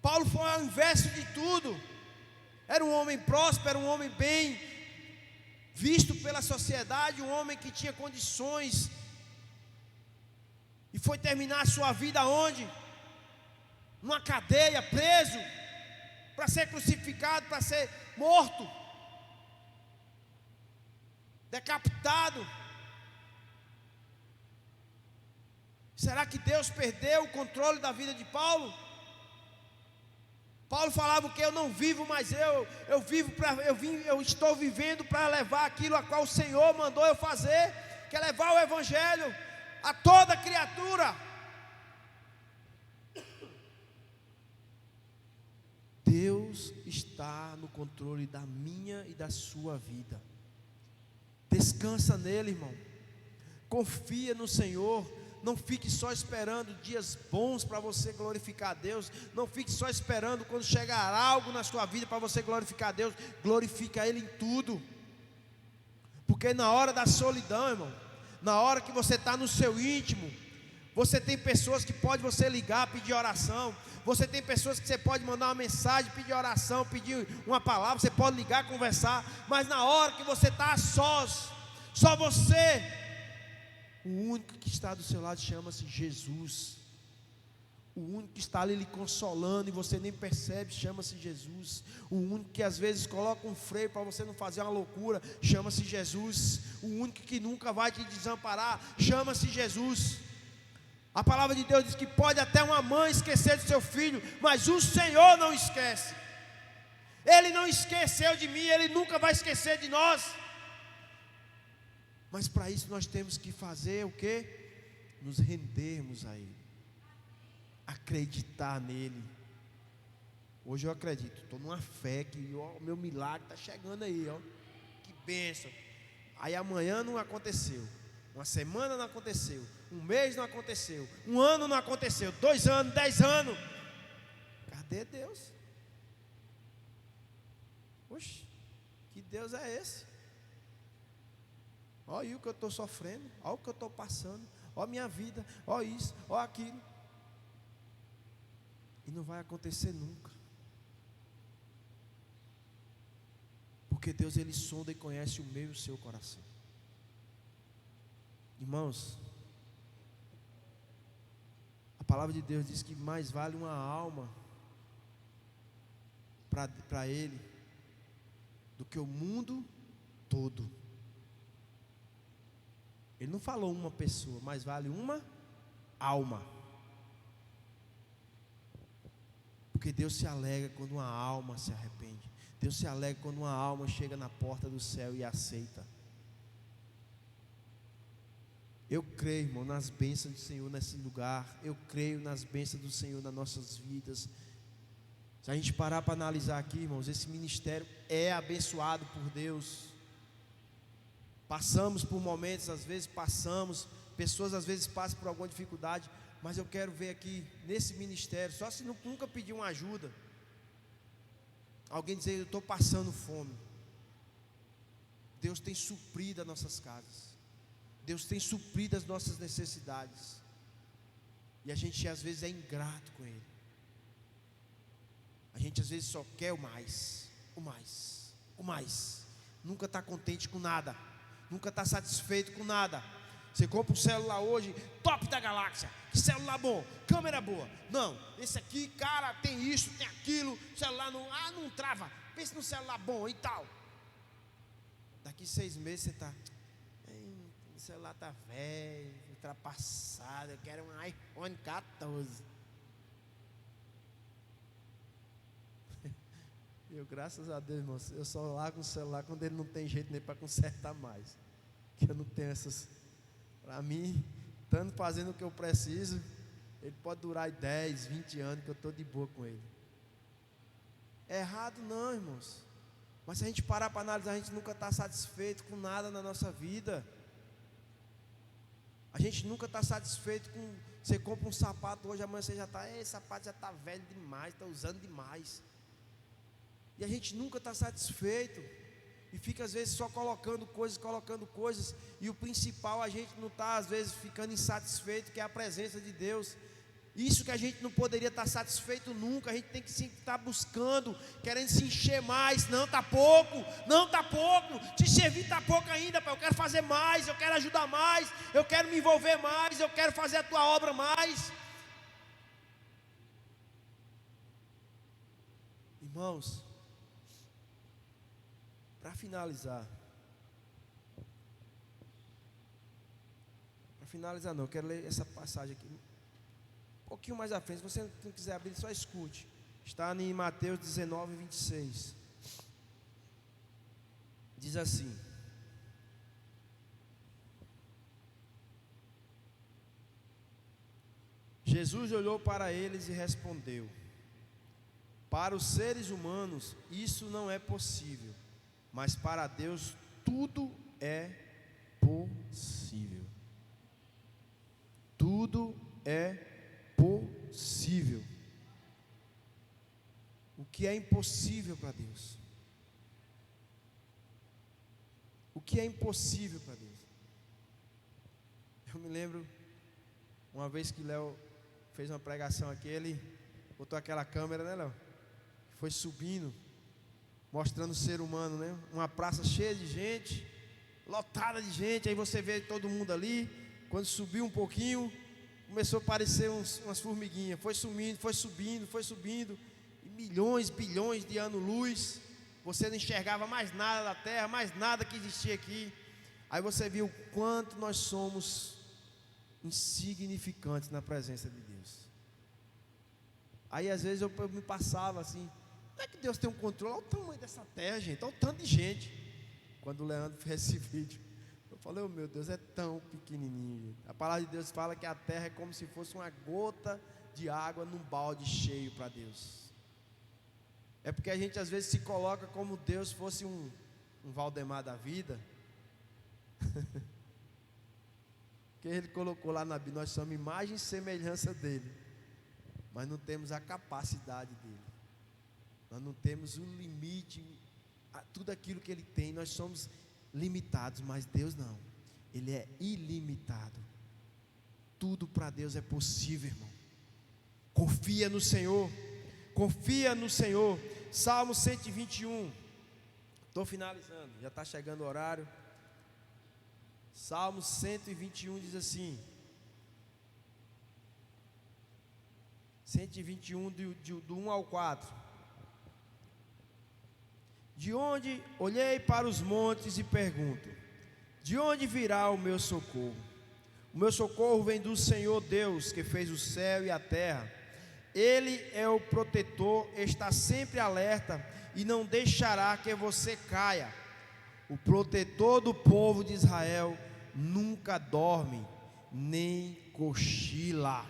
Paulo foi ao inverso de tudo. Era um homem próspero, era um homem bem visto pela sociedade, um homem que tinha condições. E foi terminar a sua vida onde? Numa cadeia, preso, para ser crucificado, para ser morto, decapitado. Será que Deus perdeu o controle da vida de Paulo? Paulo falava que eu não vivo mais eu estou vivendo para levar aquilo a qual o Senhor mandou eu fazer, que é levar o Evangelho a toda criatura. Deus está no controle da minha e da sua vida. Descansa nele, irmão. Confia no Senhor. Não fique só esperando dias bons para você glorificar a Deus. Não fique só esperando quando chegar algo na sua vida para você glorificar a Deus. Glorifica Ele em tudo. Porque na hora da solidão, irmão, na hora que você está no seu íntimo, você tem pessoas que pode você ligar, pedir oração. Você tem pessoas que você pode mandar uma mensagem, pedir oração, pedir uma palavra. Você pode ligar, conversar. Mas na hora que você está a sós, só você, o único que está do seu lado chama-se Jesus. O único que está ali lhe consolando e você nem percebe, chama-se Jesus. O único que às vezes coloca um freio para você não fazer uma loucura, chama-se Jesus. O único que nunca vai te desamparar, chama-se Jesus. A palavra de Deus diz que pode até uma mãe esquecer do seu filho, mas o Senhor não esquece. Ele não esqueceu de mim, Ele nunca vai esquecer de nós. Mas para isso nós temos que fazer o quê? Nos rendermos a Ele, acreditar nele. Hoje eu acredito, estou numa fé que o meu milagre está chegando aí, ó. Que bênção. Aí amanhã não aconteceu, uma semana não aconteceu, um mês não aconteceu, um ano não aconteceu, 2 anos, 10 anos. Cadê Deus? Oxe, que Deus é esse? Olha aí o que eu estou sofrendo, olha o que eu estou passando, olha a minha vida, olha isso, olha aquilo. E não vai acontecer nunca. Porque Deus, Ele sonda e conhece o meu e o seu coração. Irmãos, a palavra de Deus diz que mais vale uma alma para Ele do que o mundo todo. Ele não falou uma pessoa, mas vale uma alma. Porque Deus se alegra quando uma alma se arrepende. Deus se alegra quando uma alma chega na porta do céu e aceita. Eu creio, irmão, nas bênçãos do Senhor nesse lugar. Eu creio nas bênçãos do Senhor nas nossas vidas. Se a gente parar para analisar aqui, irmãos, esse ministério é abençoado por Deus. Passamos por momentos, às vezes passamos, pessoas às vezes passam por alguma dificuldade, mas eu quero ver aqui, nesse ministério, só se nunca pedir uma ajuda, alguém dizer: eu estou passando fome. Deus tem suprido as nossas casas, Deus tem suprido as nossas necessidades, e a gente às vezes é ingrato com Ele. A gente às vezes só quer o mais, nunca está contente com nada, nunca está satisfeito com nada. Você compra um celular hoje, top da galáxia, que celular bom, câmera boa. Não, esse aqui, cara, tem isso, tem aquilo, celular não trava. Pensa num celular bom e tal. Daqui 6 meses você está, o celular está velho, ultrapassado, eu quero um iPhone 14. Eu, graças a Deus, irmão, eu só largo o celular quando ele não tem jeito nem para consertar mais. Que eu não tenho essas. Para mim, estando fazendo o que eu preciso, ele pode durar 10, 20 anos, que eu estou de boa com ele. É errado não, irmãos. Mas se a gente parar para analisar, a gente nunca está satisfeito com nada na nossa vida. A gente nunca está satisfeito com... Você compra um sapato hoje, amanhã você já está... Esse sapato já está velho demais, está usando demais. E a gente nunca está satisfeito. E fica às vezes só colocando coisas. E o principal, a gente não está às vezes ficando insatisfeito, que é a presença de Deus. Isso que a gente não poderia estar satisfeito nunca. A gente tem que sempre estar buscando, querendo se encher mais. Não, está pouco, te servir está pouco ainda, pai. Eu quero fazer mais, eu quero ajudar mais, eu quero me envolver mais, eu quero fazer a tua obra mais. Irmãos, para finalizar não, eu quero ler essa passagem aqui um pouquinho mais à frente. Se você não quiser abrir, só escute. Está em Mateus 19, 26. Diz assim: Jesus olhou para eles e respondeu: para os seres humanos isso não é possível, mas para Deus tudo é possível. Tudo é possível. O que é impossível para Deus? O que é impossível para Deus? Eu me lembro uma vez que Léo fez uma pregação aqui, ele botou aquela câmera, né, Léo? Foi subindo, mostrando o ser humano, né? Uma praça cheia de gente, lotada de gente. Aí você vê todo mundo ali. Quando subiu um pouquinho, começou a aparecer umas formiguinhas. Foi subindo. E milhões, bilhões de anos-luz. Você não enxergava mais nada da terra, mais nada que existia aqui. Aí você viu o quanto nós somos insignificantes na presença de Deus. Aí às vezes eu me passava assim: não é que Deus tem um controle? Olha o tamanho dessa terra, gente, olha o tanto de gente. Quando o Leandro fez esse vídeo, eu falei: oh meu Deus, é tão pequenininho, gente. A palavra de Deus fala que a terra é como se fosse uma gota de água num balde cheio para Deus. É porque a gente às vezes se coloca como Deus fosse um Valdemar da vida. Que ele colocou lá na Bíblia: nós somos imagem e semelhança dele, mas não temos a capacidade dele. Nós não temos o limite, tudo aquilo que Ele tem. Nós somos limitados, mas Deus não. Ele é ilimitado. Tudo para Deus é possível, irmão. Confia no Senhor. Confia no Senhor. Salmo 121. Estou finalizando, já está chegando o horário. Salmo 121 diz assim: 121 do 1 ao 4. De onde olhei para os montes e pergunto: de onde virá o meu socorro? O meu socorro vem do Senhor Deus, que fez o céu e a terra. Ele é o protetor, está sempre alerta e não deixará que você caia. O protetor do povo de Israel nunca dorme, nem cochila.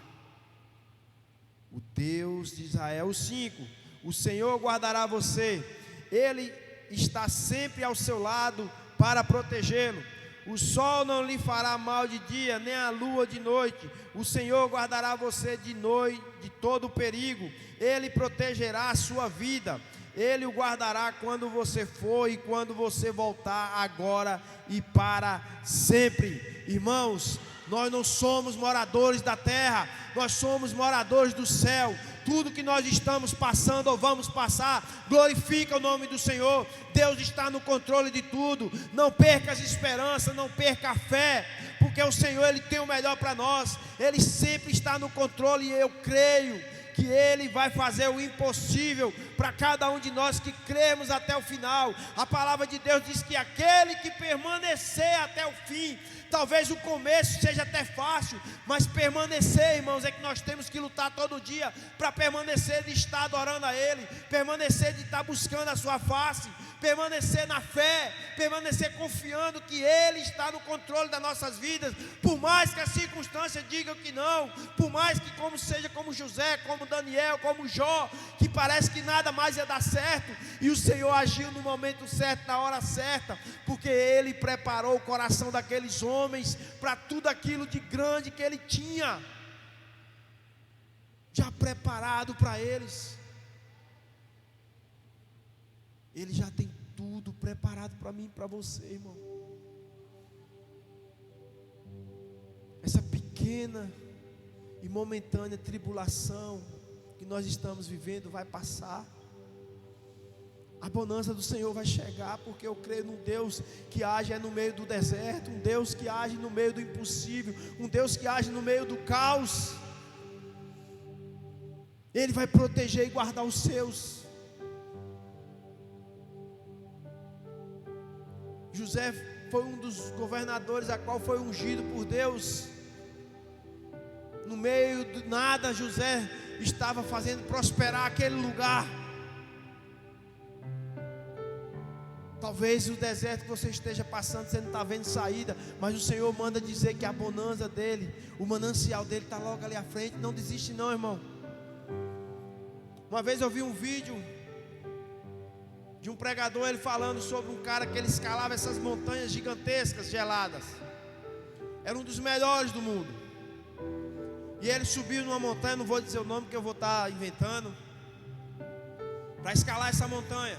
O Deus de Israel. 5. O Senhor guardará você. Ele está sempre ao seu lado para protegê-lo. O sol não lhe fará mal de dia, nem a lua de noite. O Senhor guardará você de noite de todo perigo. Ele protegerá a sua vida. Ele o guardará quando você for e quando você voltar, agora e para sempre. Irmãos, nós não somos moradores da terra, nós somos moradores do céu. Tudo que nós estamos passando ou vamos passar, glorifica o nome do Senhor. Deus está no controle de tudo. Não perca as esperanças, não perca a fé, porque porque o Senhor, Ele tem o melhor para nós. Ele sempre está no controle, e eu creio que Ele vai fazer o impossível para cada um de nós que cremos até o final. A palavra de Deus diz que aquele que permanecer até o fim, talvez o começo seja até fácil, mas permanecer, irmãos, é que nós temos que lutar todo dia para permanecer de estar adorando a Ele, permanecer de estar buscando a sua face, permanecer na fé, permanecer confiando que Ele está no controle das nossas vidas, por mais que as circunstâncias digam que não, por mais que como seja como José, como Daniel, como Jó, que parece que nada mais ia dar certo, e o Senhor agiu no momento certo, na hora certa, porque Ele preparou o coração daqueles homens para tudo aquilo de grande que Ele tinha já preparado para eles. Ele já tem tudo preparado para mim e para você, irmão. Essa pequena e momentânea tribulação que nós estamos vivendo vai passar. A bonança do Senhor vai chegar, porque eu creio num Deus que age no meio do deserto, um Deus que age no meio do impossível, um Deus que age no meio do caos. Ele vai proteger e guardar os seus. José foi um dos governadores a qual foi ungido por Deus. No meio do nada, José estava fazendo prosperar aquele lugar. Talvez o deserto que você esteja passando, você não está vendo saída, mas o Senhor manda dizer que a bonança dele, o manancial dele está logo ali à frente. Não desiste não, irmão. Uma vez eu vi um vídeo de um pregador, ele falando sobre um cara que ele escalava essas montanhas gigantescas, geladas. Era um dos melhores do mundo. E ele subiu numa montanha, não vou dizer o nome que eu vou estar inventando, para escalar essa montanha.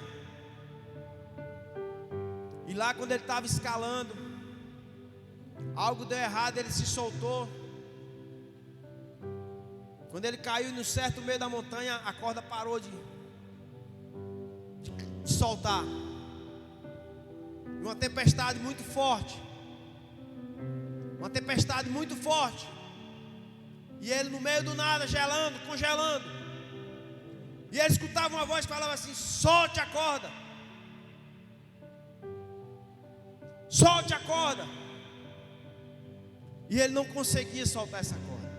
E lá quando ele estava escalando, algo deu errado, ele se soltou. Quando ele caiu no certo meio da montanha, a corda parou de soltar. Uma tempestade muito forte. Uma tempestade muito forte. E ele no meio do nada, gelando, congelando. E ele escutava uma voz que falava assim: solte a corda. Solte a corda. E ele não conseguia soltar essa corda.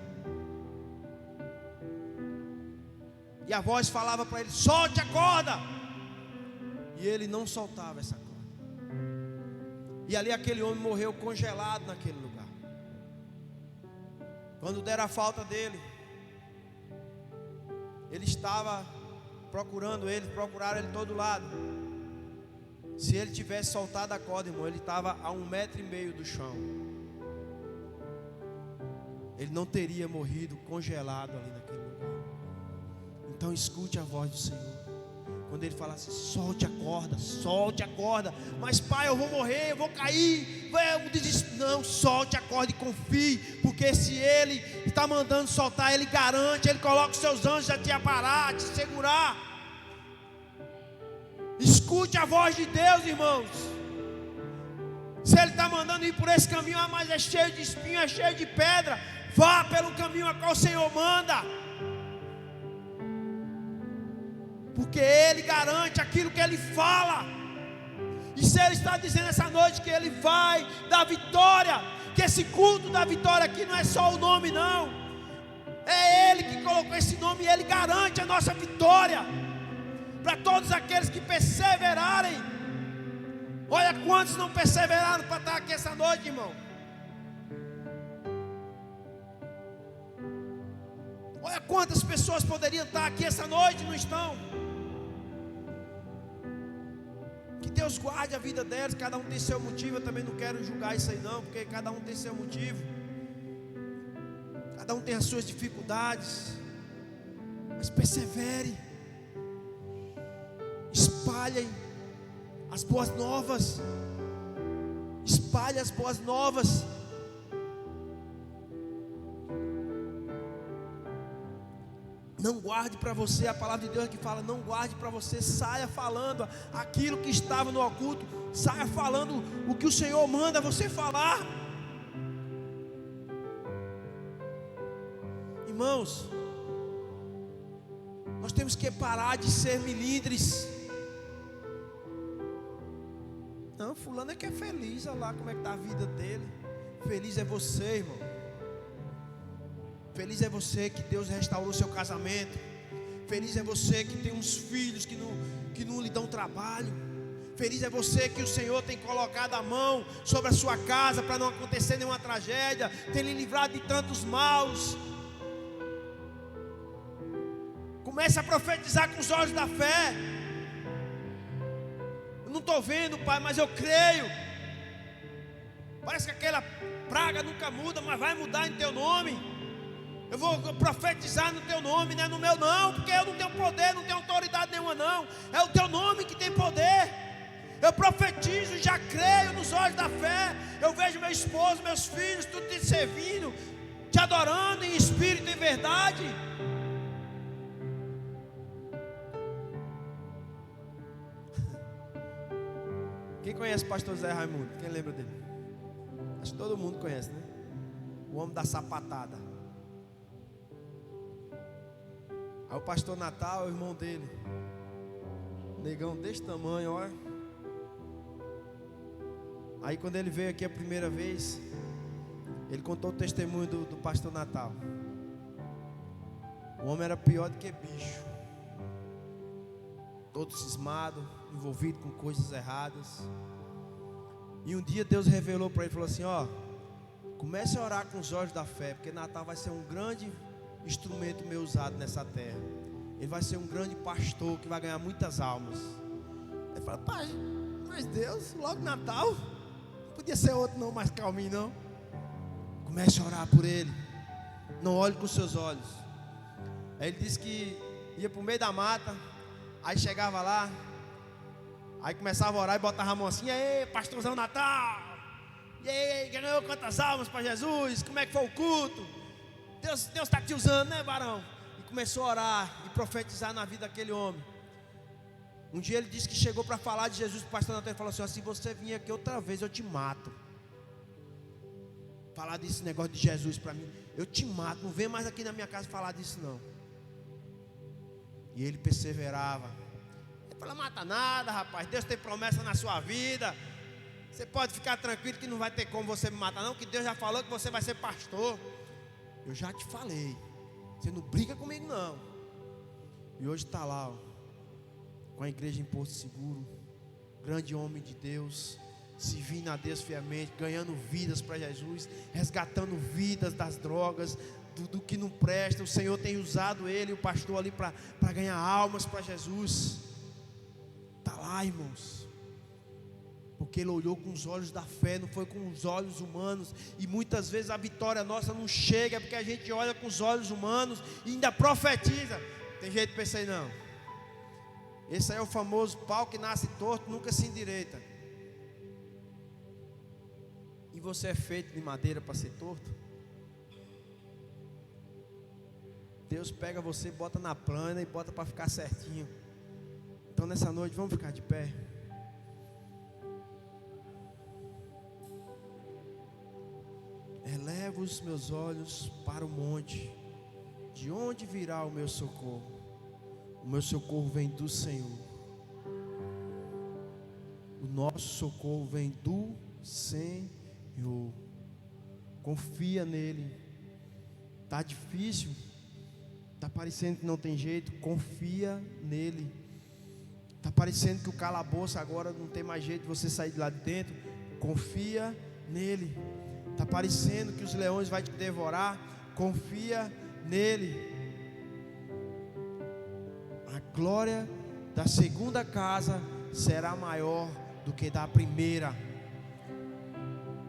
E a voz falava para ele: solte a corda. E ele não soltava essa corda. E ali aquele homem morreu congelado naquele lugar. Quando deram a falta dele, ele estava procurando ele, procuraram ele todo lado. Se ele tivesse soltado a corda, irmão, ele estava a 1,5 metros do chão. Ele não teria morrido congelado ali naquele lugar. Então escute a voz do Senhor. Quando ele fala assim: solte a corda, solte a corda. Mas pai, eu vou morrer, eu vou cair. Não, solte a corda e confie. Porque se ele está mandando soltar, ele garante, ele coloca os seus anjos a te aparar, a te segurar. Escute a voz de Deus, irmãos. Se ele está mandando ir por esse caminho, mas é cheio de espinho, é cheio de pedra, vá pelo caminho a qual o Senhor manda. Porque Ele garante aquilo que Ele fala. E se Ele está dizendo essa noite que Ele vai dar vitória, que esse culto da vitória aqui não é só o nome não, é Ele que colocou esse nome, e Ele garante a nossa vitória, para todos aqueles que perseverarem. Olha quantos não perseveraram para estar aqui essa noite, irmão. Olha quantas pessoas poderiam estar aqui essa noite e não estão. Que Deus guarde a vida delas. Cada um tem seu motivo. Eu também não quero julgar isso aí não, porque cada um tem seu motivo. Cada um tem as suas dificuldades. Mas persevere. Espalhem as boas novas. Espalhe as boas novas. Não guarde para você, a palavra de Deus que fala: não guarde para você, saia falando aquilo que estava no oculto, saia falando o que o Senhor manda você falar. Irmãos, nós temos que parar de ser milindres. Não, fulano é que é feliz, olha lá como é que está a vida dele. Feliz é você, irmão. Feliz é você que Deus restaurou seu casamento. Feliz é você que tem uns filhos que não lhe dão trabalho. Feliz é você que o Senhor tem colocado a mão sobre a sua casa para não acontecer nenhuma tragédia, tem lhe livrado de tantos maus. Comece a profetizar com os olhos da fé. Eu não estou vendo, Pai, mas eu creio. Parece que aquela praga nunca muda, mas vai mudar em teu nome. Eu vou profetizar no teu nome, não é no meu não, porque eu não tenho poder, não tenho autoridade nenhuma não. É o teu nome que tem poder. Eu profetizo, já creio nos olhos da fé. Eu vejo meu esposo, meus filhos, tudo te servindo, te adorando em espírito e em verdade. Quem conhece o pastor Zé Raimundo? Quem lembra dele? Acho que todo mundo conhece, né? O homem da sapatada. Aí o pastor Natal, o irmão dele, negão desse tamanho, olha. Aí quando ele veio aqui a primeira vez, ele contou o testemunho do pastor Natal. O homem era pior do que bicho. Todo cismado, envolvido com coisas erradas. E um dia Deus revelou para ele, falou assim, ó, comece a orar com os olhos da fé, porque Natal vai ser um grande instrumento meu usado nessa terra. Ele vai ser um grande pastor que vai ganhar muitas almas. Ele fala, pai, mas Deus, logo Natal, não podia ser outro não, mais calminho não. Comece a orar por ele. Não olhe com seus olhos. Aí ele disse que ia para o meio da mata. Aí chegava lá, aí começava a orar e botava a mão assim, e aí, pastorzão Natal, e aí, ganhou quantas almas para Jesus? Como é que foi o culto? Deus está te usando, né, varão? E começou a orar e profetizar na vida daquele homem. Um dia ele disse que chegou para falar de Jesus para o pastor Natal e falou assim, ó, se você vir aqui outra vez eu te mato. Falar desse negócio de Jesus para mim, eu te mato, não vem mais aqui na minha casa falar disso não. E ele perseverava. Ele falou, mata nada, rapaz, Deus tem promessa na sua vida. Você pode ficar tranquilo que não vai ter como você me matar não, que Deus já falou que você vai ser pastor. Eu já te falei, você não briga comigo não. E hoje está lá, ó, com a igreja em Porto Seguro, grande homem de Deus, servindo a Deus fielmente, ganhando vidas para Jesus, resgatando vidas das drogas, do que não presta. O Senhor tem usado ele e o pastor ali para ganhar almas para Jesus. Está lá, irmãos, porque ele olhou com os olhos da fé, não foi com os olhos humanos. E muitas vezes a vitória nossa não chega porque a gente olha com os olhos humanos e ainda profetiza. Tem jeito de pensar aí não. Esse aí é o famoso pau que nasce torto, nunca se endireita. E você é feito de madeira para ser torto? Deus pega você, bota na plana e bota para ficar certinho. Então nessa noite vamos ficar de pé. Elevo os meus olhos para o monte. De onde virá o meu socorro? O meu socorro vem do Senhor. O nosso socorro vem do Senhor. Confia nele. Está difícil? Está parecendo que não tem jeito? Confia nele. Está parecendo que o calabouço agora não tem mais jeito de você sair de lá de dentro? Confia nele. Está parecendo que os leões vão te devorar? Confia nele. A glória da segunda casa será maior do que da primeira.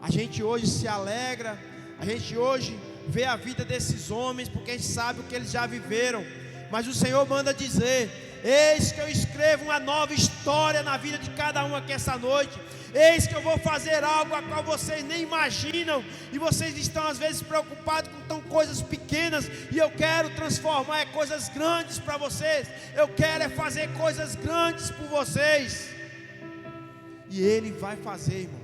A gente hoje se alegra, a gente hoje vê a vida desses homens, porque a gente sabe o que eles já viveram. Mas o Senhor manda dizer: eis que eu escrevo uma nova história na vida de cada um aqui essa noite. Eis que eu vou fazer algo a qual vocês nem imaginam. E vocês estão às vezes preocupados com tão coisas pequenas. E eu quero transformar coisas grandes para vocês. Eu quero fazer coisas grandes por vocês. E Ele vai fazer, irmão,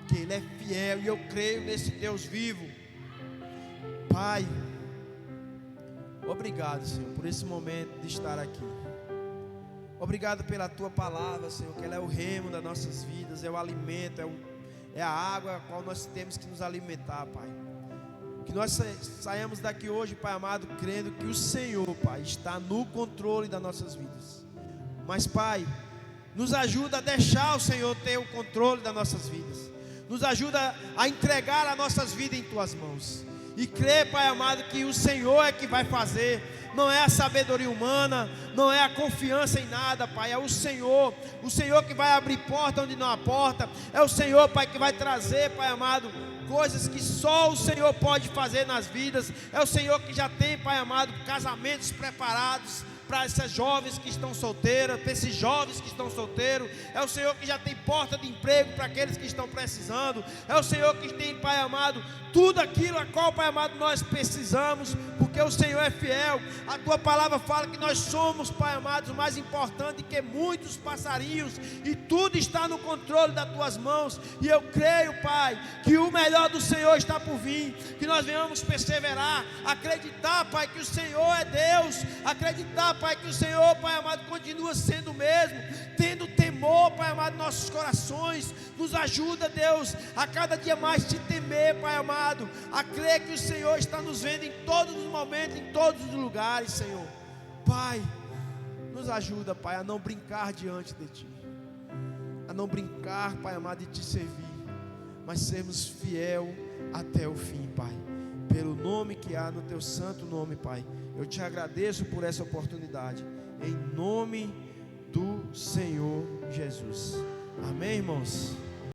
porque Ele é fiel. E eu creio nesse Deus vivo. Pai, Obrigado, Senhor, por esse momento de estar aqui. Obrigado pela Tua palavra, Senhor, que ela é o remo das nossas vidas, é o alimento, é a água a qual nós temos que nos alimentar, Pai. Que nós saiamos daqui hoje, Pai amado, crendo que o Senhor, Pai, está no controle das nossas vidas. Mas, Pai, nos ajuda a deixar o Senhor ter o controle das nossas vidas. Nos ajuda a entregar as nossas vidas em Tuas mãos. E crer, Pai amado, que o Senhor é que vai fazer. Não é a sabedoria humana, não é a confiança em nada, Pai. É o Senhor que vai abrir porta onde não há porta. É o Senhor, Pai, que vai trazer, Pai amado, coisas que só o Senhor pode fazer nas vidas. É o Senhor que já tem, Pai amado, casamentos preparados para essas jovens que estão solteiras, para esses jovens que estão solteiros. É o Senhor que já tem porta de emprego para aqueles que estão precisando. É o Senhor que tem, Pai amado, tudo aquilo a qual, Pai amado, nós precisamos, porque o Senhor é fiel. A Tua palavra fala que nós somos, Pai amado, mais importante que muitos passarinhos, e tudo está no controle das Tuas mãos. E eu creio, Pai, que o melhor do Senhor está por vir, que nós venhamos perseverar, acreditar, Pai, que o Senhor é Deus, acreditar, Pai, que o Senhor, Pai amado, continua sendo o mesmo, tendo temor, Pai amado, nossos corações. Nos ajuda, Deus, a cada dia mais te temer, Pai amado, a crer que o Senhor está nos vendo em todos os momentos, em todos os lugares, Senhor. Pai, nos ajuda, Pai, a não brincar diante de Ti, a não brincar, Pai amado, de Te servir, mas sermos fiel até o fim, Pai. Pelo nome que há no Teu santo nome, Pai, eu Te agradeço por essa oportunidade, em nome do Senhor Jesus. Amém, irmãos?